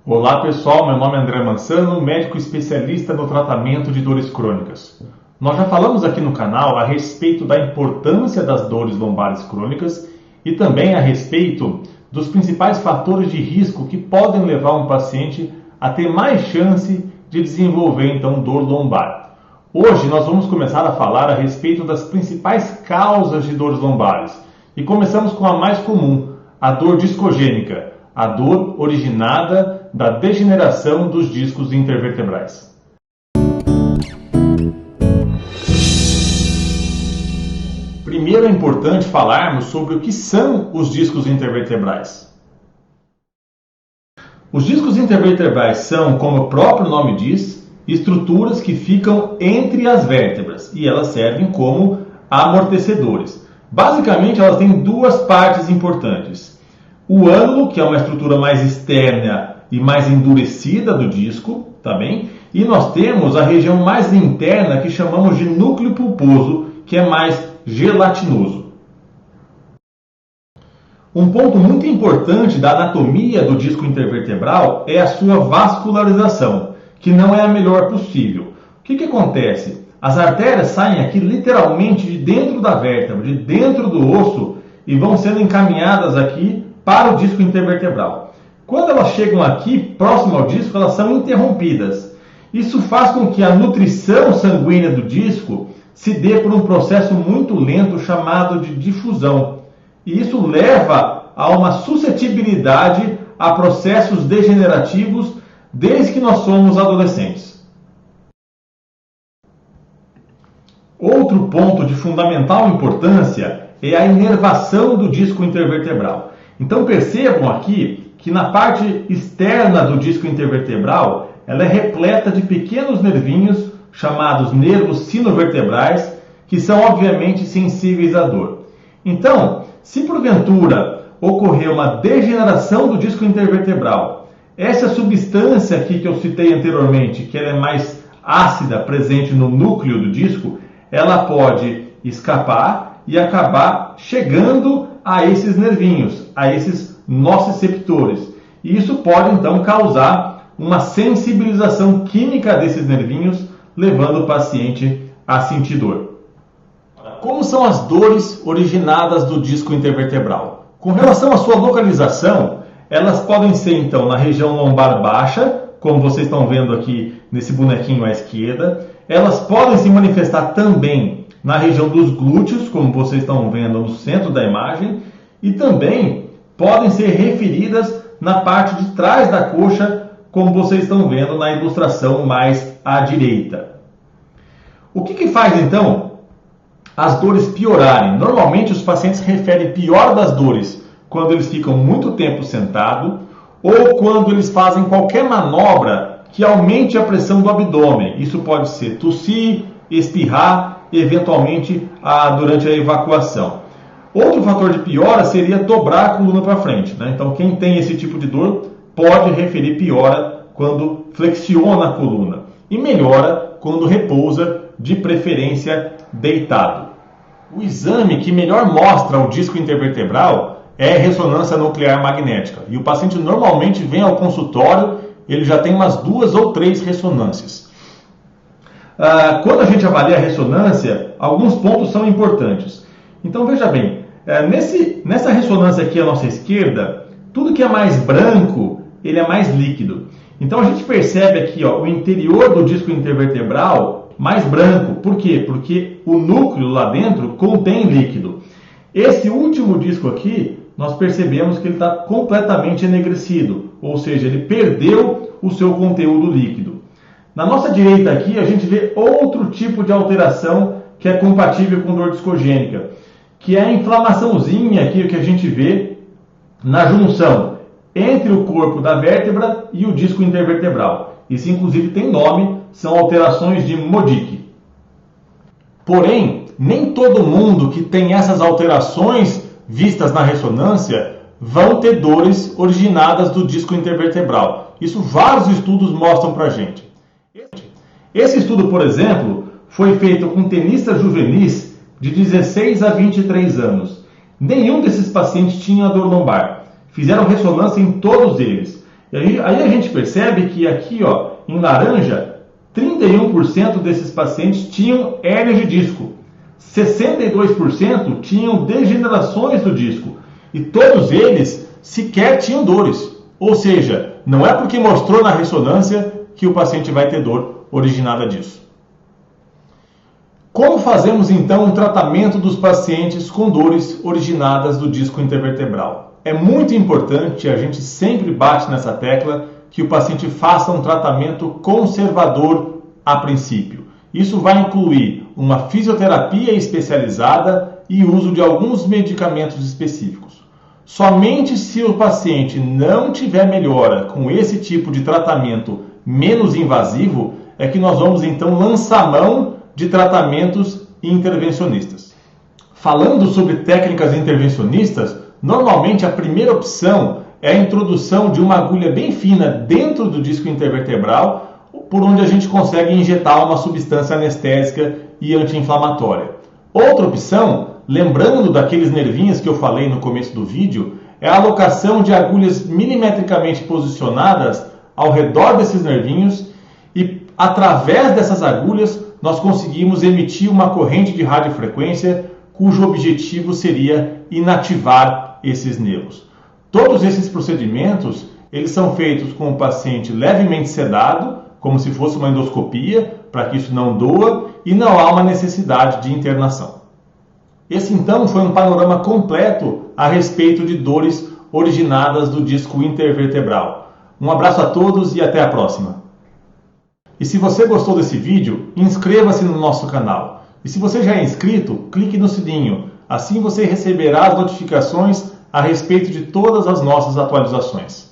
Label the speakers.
Speaker 1: Olá pessoal, meu nome é André Mansano, médico especialista no tratamento de dores crônicas. Nós já falamos aqui no canal a respeito da importância das dores lombares crônicas e também a respeito dos principais fatores de risco que podem levar um paciente a ter mais chance de desenvolver então dor lombar. Hoje nós vamos começar a falar a respeito das principais causas de dores lombares e começamos com a mais comum, a dor discogênica, a dor originada da degeneração dos discos intervertebrais. Primeiro é importante falarmos sobre o que são os discos intervertebrais. Os discos intervertebrais são, como o próprio nome diz, estruturas que ficam entre as vértebras e elas servem como amortecedores. Basicamente, elas têm duas partes importantes. O ânulo, que é uma estrutura mais externa e mais endurecida do disco, tá bem? E nós temos a região mais interna que chamamos de núcleo pulposo, que é mais gelatinoso. Um ponto muito importante da anatomia do disco intervertebral é a sua vascularização, que não é a melhor possível. O que acontece? As artérias saem aqui literalmente de dentro da vértebra, de dentro do osso, e vão sendo encaminhadas aqui para o disco intervertebral. Quando elas chegam aqui, próximo ao disco, elas são interrompidas. Isso faz com que a nutrição sanguínea do disco se dê por um processo muito lento chamado de difusão. E isso leva a uma suscetibilidade a processos degenerativos desde que nós somos adolescentes. Outro ponto de fundamental importância é a inervação do disco intervertebral. Então percebam aqui que na parte externa do disco intervertebral ela é repleta de pequenos nervinhos chamados nervos sinovertebrais, que são obviamente sensíveis à dor. Então, se porventura ocorrer uma degeneração do disco intervertebral, essa substância aqui que eu citei anteriormente, que ela é mais ácida, presente no núcleo do disco, ela pode escapar e acabar chegando a esses nervinhos, a esses nociceptores. E isso pode então causar uma sensibilização química desses nervinhos, levando o paciente a sentir dor. Como são as dores originadas do disco intervertebral? Com relação à sua localização, elas podem ser então na região lombar baixa, como vocês estão vendo aqui nesse bonequinho à esquerda. Elas podem se manifestar também na região dos glúteos, como vocês estão vendo no centro da imagem, e também podem ser referidas na parte de trás da coxa, como vocês estão vendo na ilustração mais à direita. O que faz então as dores piorarem? Normalmente os pacientes referem pior das dores quando eles ficam muito tempo sentados ou quando eles fazem qualquer manobra que aumente a pressão do abdômen. Isso pode ser tossir, espirrar, eventualmente durante a evacuação. Outro fator de piora seria dobrar a coluna para frente, né? Então quem tem esse tipo de dor pode referir piora quando flexiona a coluna e melhora quando repousa, de preferência deitado. O exame que melhor mostra o disco intervertebral é a ressonância nuclear magnética. E o paciente normalmente vem ao consultório, ele já tem umas 2 ou 3 ressonâncias. Quando a gente avalia a ressonância, alguns pontos são importantes. Então veja bem, nessa ressonância aqui à nossa esquerda, tudo que é mais branco, ele é mais líquido. Então a gente percebe aqui o interior do disco intervertebral mais branco. Por quê? Porque o núcleo lá dentro contém líquido. Esse último disco aqui, nós percebemos que ele está completamente enegrecido, ou seja, ele perdeu o seu conteúdo líquido. Na nossa direita aqui, a gente vê outro tipo de alteração que é compatível com dor discogênica, que é a inflamaçãozinha aqui que a gente vê na junção entre o corpo da vértebra e o disco intervertebral. Isso inclusive tem nome, são alterações de Modic. Porém, nem todo mundo que tem essas alterações vistas na ressonância vão ter dores originadas do disco intervertebral. Isso vários estudos mostram para a gente. Esse estudo, por exemplo, foi feito com tenistas juvenis de 16 a 23 anos. Nenhum desses pacientes tinha dor lombar. Fizeram ressonância em todos eles. E aí a gente percebe que aqui, ó, em laranja, 31% desses pacientes tinham hérnia de disco, 62% tinham degenerações do disco e todos eles sequer tinham dores. Ou seja, não é porque mostrou na ressonância que o paciente vai ter dor originada disso. Como fazemos então o tratamento dos pacientes com dores originadas do disco intervertebral? É muito importante, a gente sempre bate nessa tecla, que o paciente faça um tratamento conservador a princípio. Isso vai incluir uma fisioterapia especializada e uso de alguns medicamentos específicos. Somente se o paciente não tiver melhora com esse tipo de tratamento menos invasivo, é que nós vamos então lançar mão de tratamentos intervencionistas. Falando sobre técnicas intervencionistas, normalmente a primeira opção é a introdução de uma agulha bem fina dentro do disco intervertebral, por onde a gente consegue injetar uma substância anestésica e anti-inflamatória. Outra opção, lembrando daqueles nervinhos que eu falei no começo do vídeo, é a alocação de agulhas milimetricamente posicionadas ao redor desses nervinhos e, através dessas agulhas, nós conseguimos emitir uma corrente de radiofrequência cujo objetivo seria inativar esses nervos. Todos esses procedimentos, eles são feitos com o paciente levemente sedado, como se fosse uma endoscopia, para que isso não doa e não há uma necessidade de internação. Esse então foi um panorama completo a respeito de dores originadas do disco intervertebral. Um abraço a todos e até a próxima. E se você gostou desse vídeo, inscreva-se no nosso canal. E se você já é inscrito, clique no sininho. Assim você receberá as notificações a respeito de todas as nossas atualizações.